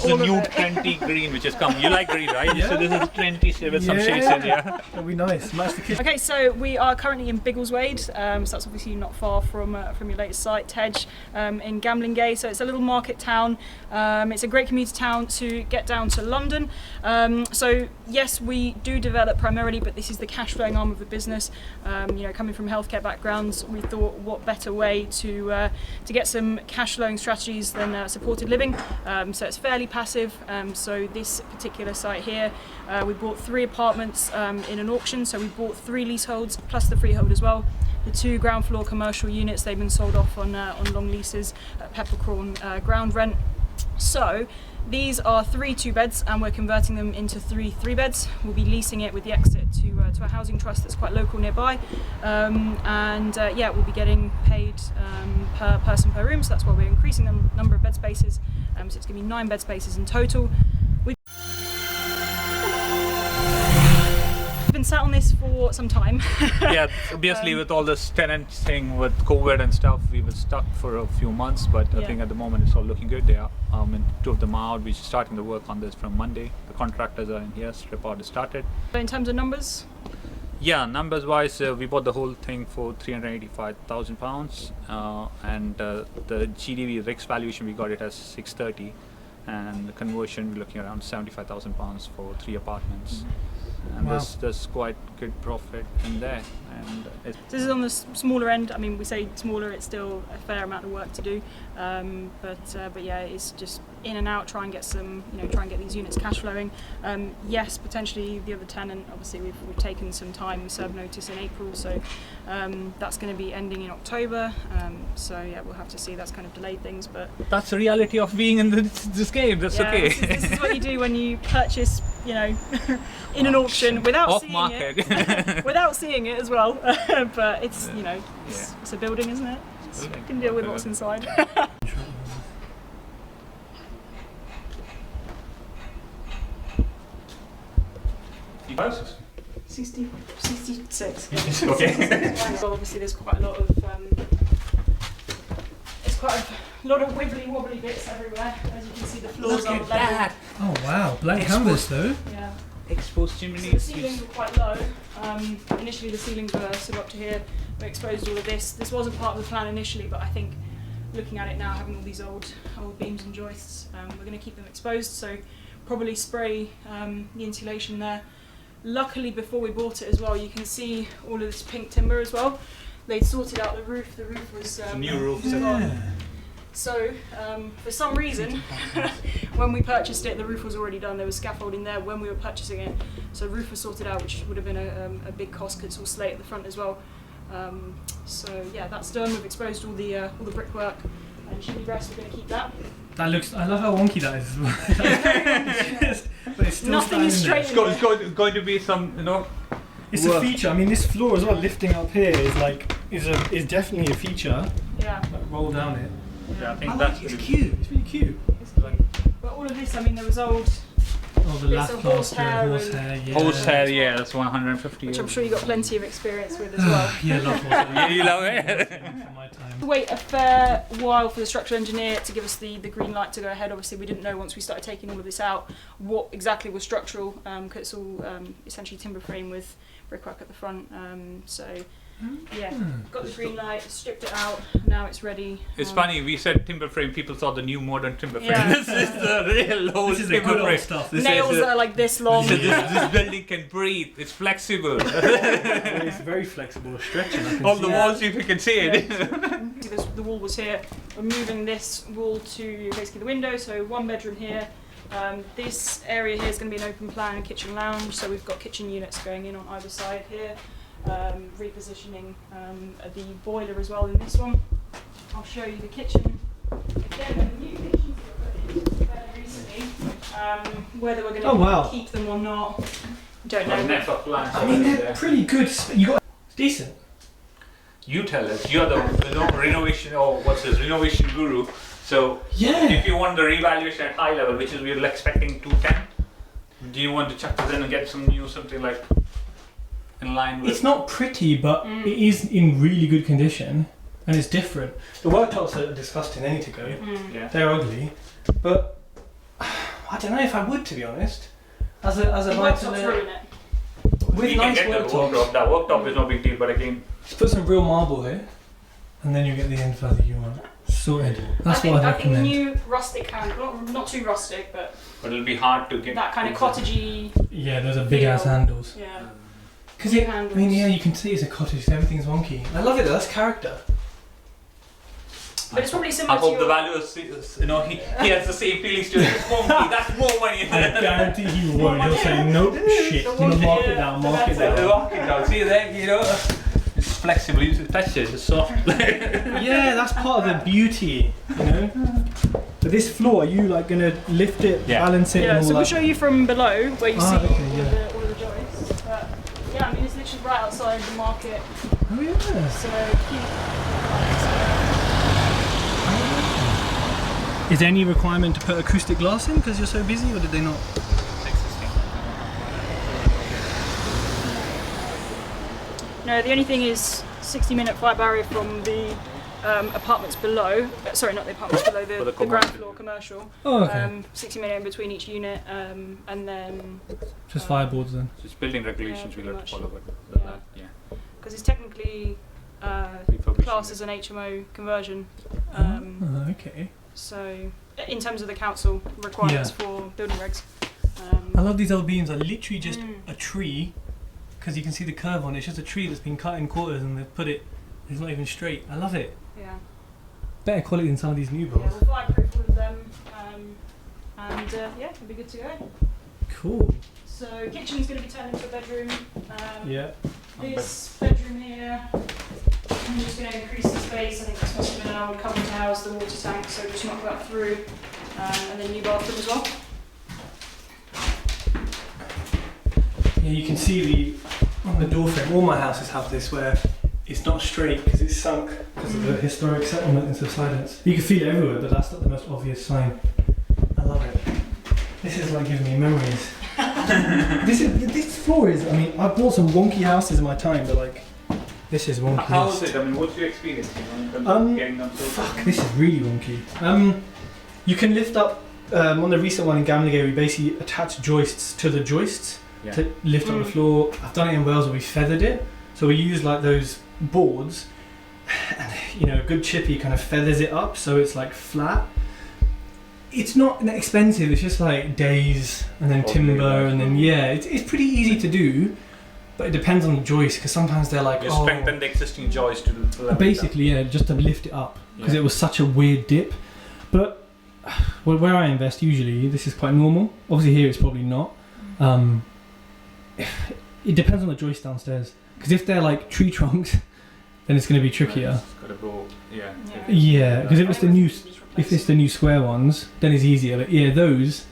This is a new trendy green which has come. You like green, right? Yeah. So this is trendy with some shades in here. That'll be nice. Match the kitchen. Okay, so we are currently in Biggleswade, so that's obviously not far from your latest site, Tej, in Gamlingay. So it's a little market town. It's a great commuter town to get down to London. So yes, we do develop primarily, but this is the cash flowing arm of the business. You know, coming from healthcare backgrounds, we thought what better way to get some cash flowing strategies than supported living. So it's fairly passive. So this particular site here, we bought 3 apartments in an auction. So we bought 3 leaseholds plus the freehold as well. The 2 ground floor commercial units, they've been sold off on long leases at peppercorn ground rent. So these are 3 2-beds and we're converting them into 3 3-beds. We'll be leasing it with the exit to a housing trust that's quite local nearby. Yeah, we'll be getting paid per person per room, so that's why we're increasing the number of bed spaces. So it's going to be 9 bed spaces in total. We've been sat on this for some time. Yeah, obviously with all this tenant thing with COVID and stuff, we were stuck for a few months, but I think at the moment it's all looking good. They are, and 2 of them are out. We're starting the work on this from Monday. The contractors are in here, strip out is started. In terms of numbers? Yeah, numbers wise, we bought the whole thing for £385,000, and the GDV RICS valuation we got it as 630, and the conversion we're looking around £75,000 for 3 apartments. And wow. there's quite good profit in there. And this is on the smaller end. I mean, we say smaller, it's still a fair amount of work to do. But yeah, it's just in and out, try and get some, try and get these units cash flowing. Yes, potentially the other tenant, obviously we've taken some time, we served notice in April, so that's going to be ending in October. So yeah, we'll have to see, that's kind of delayed things, but that's the reality of being in this game, that's yeah, okay. This is what you do when you purchase, in an auction without seeing market. it. Without seeing it as well. But it's, it's a building, isn't it? You can deal with what's inside. Houses? 66. Okay. Well, obviously there's quite a lot of wibbly wobbly bits everywhere. As you can see, the floors aren't level. Oh wow, black canvas though. Yeah. Exposed So chimneys. the ceilings were quite low. Initially the ceilings were sort of up to here. We exposed all of this. This wasn't part of the plan initially, but I think looking at it now, having all these old beams and joists, we're going to keep them exposed. So probably spray the insulation there. Luckily, before we bought it as well, you can see all of this pink timber as well. They'd sorted out the roof. The roof was new roof. So for some reason, when we purchased it, the roof was already done. There was scaffolding there when we were purchasing it. So the roof was sorted out, which would have been a big cost because it's all slate at the front as well. So yeah, that's done. We've exposed all the brickwork, and chimney breast, we're going to keep that. That looks. I love how wonky that is. But it's still Nothing is straight. It's going to be some, It's a feature. I mean, this floor as well, lifting up here is definitely a feature. Yeah. Like, roll down it. Yeah, I think It's cute. It's really cute. But all of this, I mean, there was old. Oh, the last plaster, horsehair, yeah. Horsehair, yeah, that's 150. Which I'm sure you got plenty of experience with as well. Yeah, love horsehair. You love it? For my time. Wait a fair while for the structural engineer to give us the green light to go ahead. Obviously, we didn't know once we started taking all of this out what exactly was structural, because it's all essentially timber frame with brickwork at the front. Yeah, got the green light, stripped it out, now it's ready. It's funny, we said timber frame, people saw the new modern timber frame. Yeah. This is the real old This is timber the good frame. old stuff. Nails that are like this long. This building can breathe, it's flexible. It's very flexible, stretching. All the walls, if you can see it. The wall was here. We're moving this wall to basically the window, so 1 bedroom here. This area here is going to be an open plan kitchen lounge, so we've got kitchen units going in on either side here. Repositioning the boiler as well in this one. I'll show you the kitchen. Again, the new kitchens that were put in fairly recently. Whether we're going to keep them or not, don't know. I mean, they're pretty good. It's decent. You tell us. You're the renovation, renovation guru. So yeah. If you want the revaluation at high level, which is we're expecting 210, do you want to chuck this in and get something like in line with? It's not pretty, but it is in really good condition, and it's different. The worktops are disgusting. They need to go. Yeah. They're ugly, but I don't know if I would, to be honest. As a Worktop's ruin it. with nice worktop. That worktop is no big deal, but again, Just put some real marble here, and then you get the end feather you want. Sorted. That's what I'd I think recommend. new rustic handle, not too rustic, but it'll be hard to get that kind of cottagey. Yeah, those are big ass Feel. handles. Yeah. Because New I handles. mean, yeah, you can see it's a cottage. So everything's wonky. I love it though. That's character. But it's probably I similar to hope your. the value is, you know, he has the same feelings to it. It's wonky, that's more money. I guarantee he won't. He'll say, nope, shit. The You know, wonky, mark it yeah, down, the mark it better. down. Walk it down. See there, you know, it's flexible. You touch it, it's soft. Yeah, that's part of the beauty, you know. But this floor, are you like gonna lift it, Yeah. balance it, Yeah, and all so that? we'll show you from below where you see okay, all, yeah. all of the joists. But yeah, I mean it's literally right outside the market, Oh yeah. so cute. Is there any requirement to put acoustic glass in because you're so busy, or did they not? No, the only thing is 60-minute flight barrier from the apartments below. Sorry, not the apartments below, the ground floor commercial. Oh, okay. 60-minute in between each unit, and then Just fireboards then. It's building regulations Yeah, we'll have to pretty follow, but Yeah. yeah. because it's technically Refurbishing classed it. as an HMO conversion. Oh, okay. So, in terms of the council requirements for building regs. I love these old beams. Are literally just Mm. a tree, because you can see the curve on it. It's just a tree that's been cut in quarters, and they've put it. It's not even straight. I love it. Yeah. Better quality than some of these new Yeah, builds. we'll fireproof all of them, and yeah, it'll be good to go. Cool. So, kitchen's going to be turned into a bedroom. Yeah. This bedroom here, I'm just going to increase the space. I think this must have been an old cupboard to house the water tank, so just knock that through. And then new bathroom as well. Yeah, you can see on the door frame. All my houses have this where it's not straight because it's sunk because of the historic settlement and subsidence. You can feel it everywhere, but that's not the most obvious sign. I love it. This is like giving me memories. This floor is. I mean, I've bought some wonky houses in my time, but like, this is wonky. How is it? I mean, what's your experience? You know, in terms of getting them so Fuck, this is really wonky. You can lift up on the recent one in Gamlingay. We basically attach joists to the joists to lift up the floor. I've done it in Wales where we feathered it. So we use like those boards, and you know, a good chippy kind of feathers it up so it's like flat. It's not expensive. It's just like days and then timber and then it's pretty easy to do. But it depends on the joist because sometimes they're like, you strengthen the existing joist to level basically, yeah, just to lift it up because it was such a weird dip. But where I invest usually, this is quite normal. Obviously here it's probably not. It depends on the joist downstairs because if they're like tree trunks, then it's going to be trickier. It's gotta go, Yeah, because if it's the new square ones, then it's easier. But yeah, those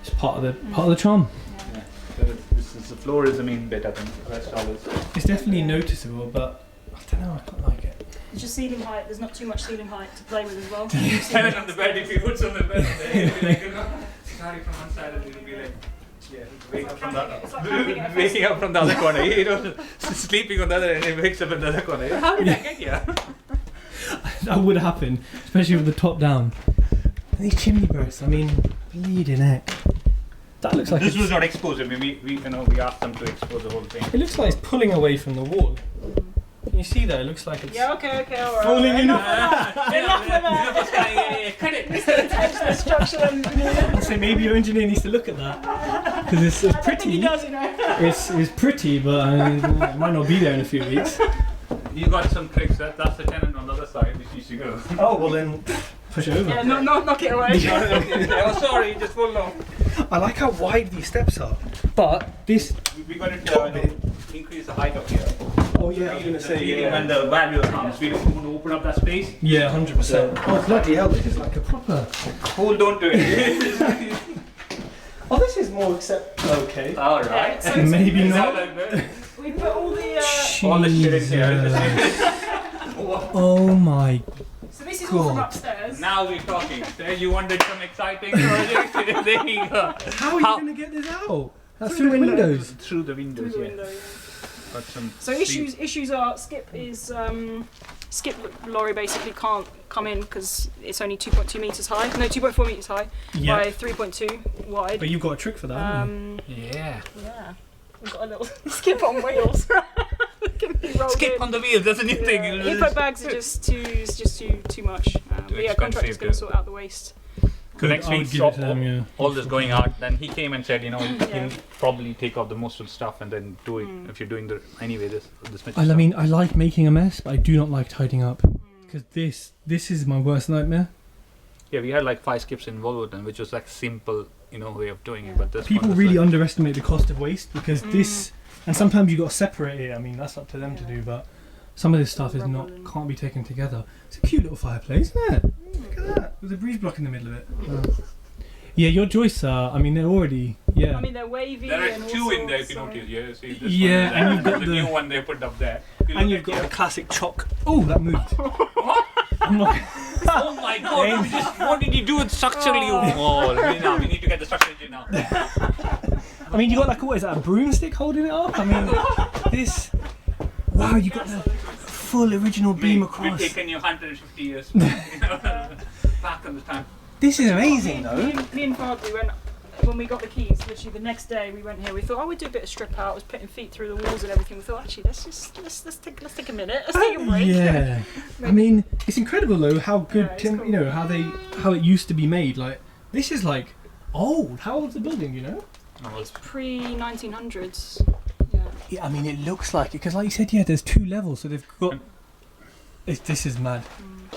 is part of the charm. Yeah. The floor is the main bit, I think. The rest all is. It's definitely noticeable, but I don't know. I don't like it. It's just ceiling height. There's not too much ceiling height to play with as well. And then on the bed, if you put some on the bed, it'll be like, you know, starting from one side, and it'll be like, wake up from waking up from the other corner. You know, sleeping on the other end, and wakes up in the other corner. How did I get here? That would happen, especially with the top down. And these chimney bursts. I mean, bleeding heck. That looks like this was not exposed. I mean, we asked them to expose the whole thing. It looks like it's pulling away from the wall. Can you see that? It looks like it's Okay, alright. falling in. Enough of that. Cut it. The structural engineer. I'd say maybe your engineer needs to look at that because it's I don't think he pretty. does, you know. It's pretty, but it might not be there in a few weeks. You got some tricks. That's the tenant on the other side, which needs to go. Oh well, then push it over. Yeah, knock it away. Oh, sorry, just hold on. I like how wide these steps are, but this. We got to increase the height of here. Oh yeah, I was gonna say when the value comes, we don't want to open up that space. Yeah, 100%. Oh bloody hell! This is like a proper. Hold on to it. Oh, this is more okay. All right. So Maybe Is not. that like that? we put all the. All the shit in here. Oh my. So this is all from God. upstairs. Now we're talking. So you wanted some exciting projects? There you go. How are you gonna get this out? That's through the windows. Through the windows, Through the yeah. window, yeah. Got some So issues are Skip is skip lorry basically can't come in because it's only 2.2 meters high. No, 2.4 meters high by 3.2 wide. But you've got a trick for that, haven't you? Yeah. Yeah. We've got a little skip on wheels. Look at me roll Skip in. on the wheels, that's a new thing. Info bags are just too much. But yeah, contractor's going to sort out the waste. So next I week, would give it to them, yeah. all this going out, then he came and said, you know, he'll probably take off the most of the stuff and then do it if you're doing the anyway. This much I stuff. mean, I like making a mess, but I do not like tidying up because this is my worst nightmare. Yeah, we had like 5 skips in Wolverton, which was like simple, you know, way of doing it. But this People one was really like, underestimate the cost of waste because this, and sometimes you got to separate it. I mean, that's up to them to do, but some of this stuff is not can't be taken together. It's a cute little fireplace, isn't it? Look at that, with a breeze block in the middle of it. Yeah, your joists are. I mean, they're already. Yeah. I mean, they're wavy. there are and 2 all in there, if sorts, you notice. Yeah, see this Yeah, one, and you've got the the- new one they put up there. And you've got the classic chalk. Oh, that moved. What? I'm not. Oh my God! What did you do with structurally? Oh, we need to get the structure engine now. I mean, you got like what is that? A broomstick holding it up? I mean, this. Wow, you got the full original beam We've across. taken you 150 years back on the time. This is amazing, though. Me and Fad, when we got the keys, literally the next day we went here. We thought, we'd do a bit of strip out. I was putting feet through the walls and everything. We thought, actually, let's take a minute. Let's take a break. Yeah. I mean, it's incredible though how good it's Tim. cool. You know how it used to be made. Like this is like old. How old's the building? You know? It's pre 1900s. Yeah. Yeah. I mean, it looks like it because, like you said, yeah. There's 2 levels, so they've got. This is mad.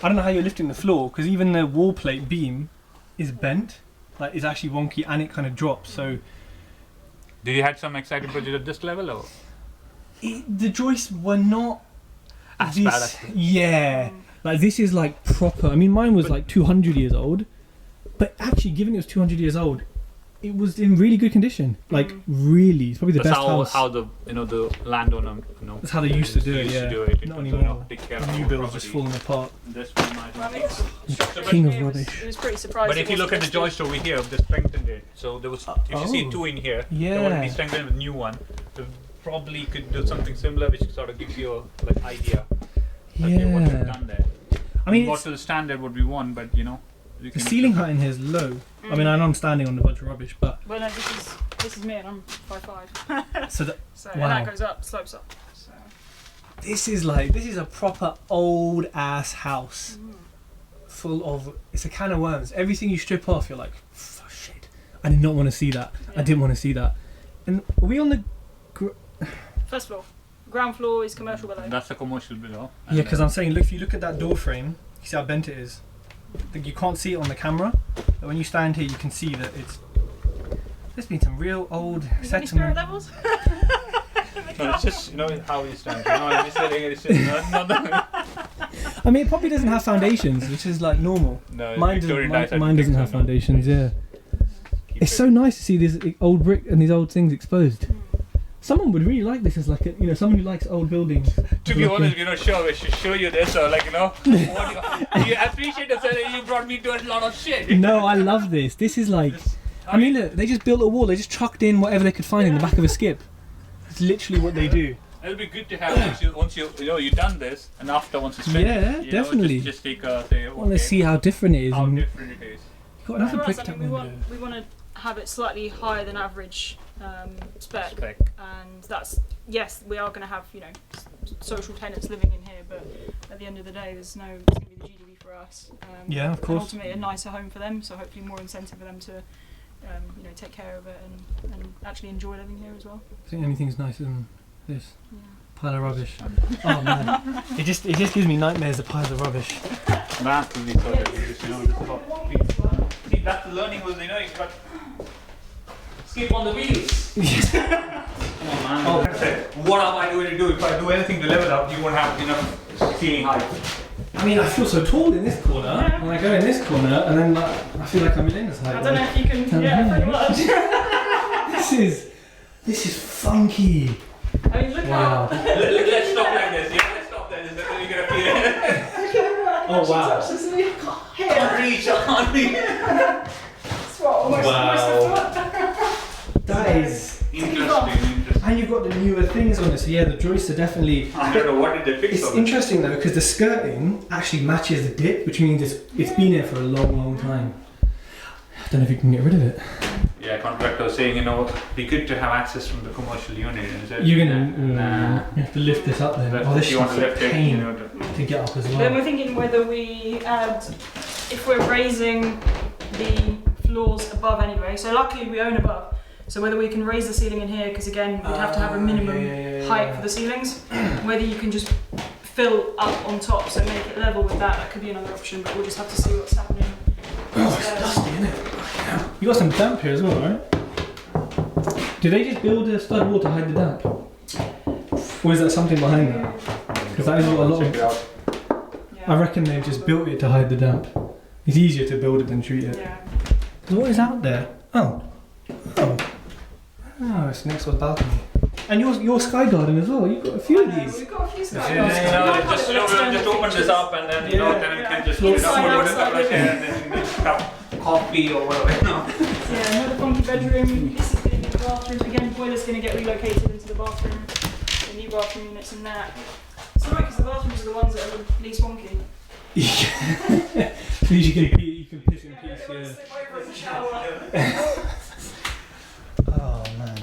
I don't know how you're lifting the floor because even the wall plate beam is bent. Like it's actually wonky and it kind of drops. So Did you had some exciting project at this level or? the joists were not As this. bad as Yeah. Like this is like proper. I mean, mine was like 200 years old, but actually, given it was 200 years old, it was in really good condition. Like really, it's probably the That's best house. how the the landowner That's how they used to do it. used Yeah. to do it. Not was, anymore. take care The of new the builds just property. falling apart. This one might Well, I mean, be- structure King of here rubbish. It was pretty surprising. But if you look at the joist over here, they strengthened it. So there was, if you see Oh. 2 in here, Yeah. they already strengthened with new one. They probably could do something similar, which sort of gives you a like idea. Okay, what they've Yeah. done there. I mean, Not it's, to the standard what we want, but you know. You the can- ceiling height in here is low. I mean, I know I'm standing on a bunch of rubbish, but Well, no, this is me and I'm 5'5". so that So Wow. and that goes up, slopes up. So. this is a proper old ass house, full of. It's a can of worms. Everything you strip off, you're like, oh, shit. I did not want to see that. I Yeah. didn't want to see that. And are we on the? First floor, ground floor is commercial below. That's the commercial below. Yeah, because I'm saying, look, if you look at that door frame, you see how bent it is. You can't see it on the camera, but when you stand here, you can see that it's. There's been some real old Any spirit settlement. levels? No, it's just how you stand. It's just, I mean, it probably doesn't have foundations, which is like normal. no, Mine Victorian doesn't. dice, I Mine doesn't think have so, no. foundations. Yeah, Keep it's it. so nice to see these old brick and these old things exposed. Someone would really like this as like a, someone who likes old buildings. To be honest, sure, we should show you this or what you appreciate the fact that you brought me to a lot of shit. No, I love this. This is like, I mean, look, they just built a wall. They just chucked in whatever they could find in the back of a skip. It's literally what they do. It'll be good to have once you've done this, and after once it's finished. Yeah, definitely. Just take say, I want to see how different it is. how and different it is. you've got another For brick us, I up mean, window. we want to have it slightly higher than average spec. Spec. And that's, yes, we are going to have social tenants living in here, but at the end of the day, it's going to be the GDV for us. Yeah, of And course. ultimately, a nicer home for them. So hopefully, more incentive for them to, take care of it and actually enjoy living here as well. I think anything's nicer than this Yeah. pile of rubbish. Oh man, it just gives me nightmares. The piles of rubbish. Massively sort of this is about see that's the learning was you've got skip on the wheels. Come on, man. What am I going to do? If I do anything to level up, you won't have enough ceiling height. I mean, I feel so tall in this corner, and I go in this corner, and then I feel like I'm in this height. I don't know if you can, pretty much. This is funky. I mean, look Wow. how. Let's stop like this. Yeah, let's stop like this. Then you're gonna feel Oh wow. I can't reach. I can't reach. Almost Wow. the foot. That is. Interesting. And you've got the newer things on it, so yeah, the joists are definitely... I don't know what did they fix It's on it. interesting though, because the skirting actually matches the dip, which means it's been here for a long time. I don't know if you can get rid of it. Yeah, contractor was saying, it'd be good to have access from the commercial unit. Is it? You're gonna Nah. you have to lift this up then. But Oh, this if you want to lift it, pain to to get up as Then well. we're thinking whether we add, if we're raising the floors above anyway. So luckily we own above. So whether we can raise the ceiling in here, because again we'd have to have a minimum height for the ceilings. Whether you can just fill up on top, so make it level with that could be another option. But we'll just have to see what's happening. Oh, it's dusty, isn't it? You got some damp here as well, right? Did they just build a stud wall to hide the damp? Or is that something behind that? Because that is what a lot of... Yeah. I reckon they've just built it to hide the damp. It's easier to build it than treat it. Yeah. What is out there? Oh, it's next to a balcony. And your sky garden as well. You've got a few of these. We've got a few sky Yeah, gardens. just open this up and then then it can just put it up Inside, or whatever, outside, like, and then you can just have coffee or whatever. Yeah, another funky bedroom. This is going to be the bathroom. Again, boiler's going to get relocated into the bathroom. The new bathroom units and that. It's alright because the bathrooms are the ones that are the least wonky. At least you can piss in peace. They want to Yeah. slip over in the shower. Oh man.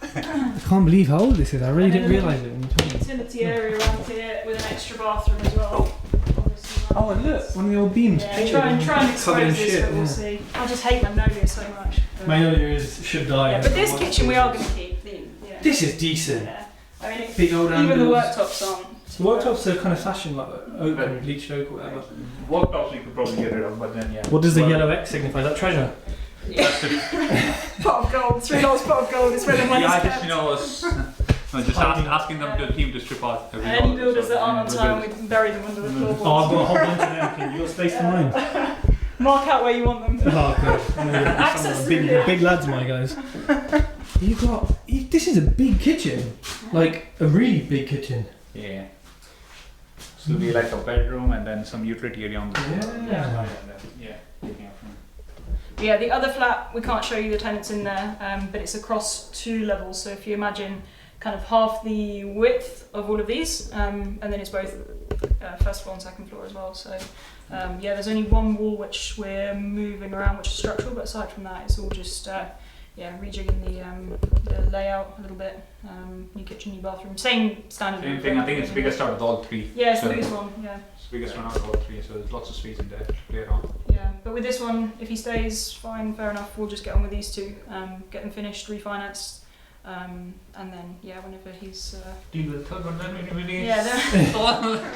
I can't believe how old this is. I really And didn't then realise it. Utility area around here with an extra bathroom as well. Obviously, Oh, and look, one of the old beams. yeah, painted try and covered in expose this, shit, but we'll yeah. see. I just hate Magnolia so much. Magnolia should die. Yeah, but this kitchen we are going to keep. Yeah. This is decent. Yeah. I mean, Big old even the handles. worktops aren't. The worktops are kind of fashion like oak, bleached oak or whatever. Worktops you could probably get rid of, but then yeah. What does the yellow X signify? Is that treasure? Pot of gold, $3 pot of gold is where the money's Yeah, I kept. just just asking them to team to strip out every Any wall, builders so, that aren't on yeah, time, we bury them under the floorboards. Oh, I've got a whole bunch of them. Can you got space for mine? Mark out where you want them. Oh, good. Access Big, to big lads, my guys. This is a big kitchen. Like, a really big kitchen. Yeah. So it'll be like a bedroom and then some utility area on the floor. Yeah. And then, yeah. Taking up from- Yeah, the other flat, we can't show you the tenants in there, but it's across 2 levels. So if you imagine kind of half the width of all of these, and then it's both first floor and second floor as well. So yeah, there's only one wall which we're moving around, which is structural, but aside from that, it's all just rejigging the layout a little bit. New kitchen, new bathroom, same standard. Same thing, I think it's the biggest out of all 3. Yeah, it's the So biggest one. Yeah. It's the biggest one out of all 3, so there's lots of space in there to play around. Yeah, but with this one, if he stays, fine, fair enough. We'll just get on with these 2, get them finished, refinanced, and then whenever he's Deal with the third one then, really. yeah,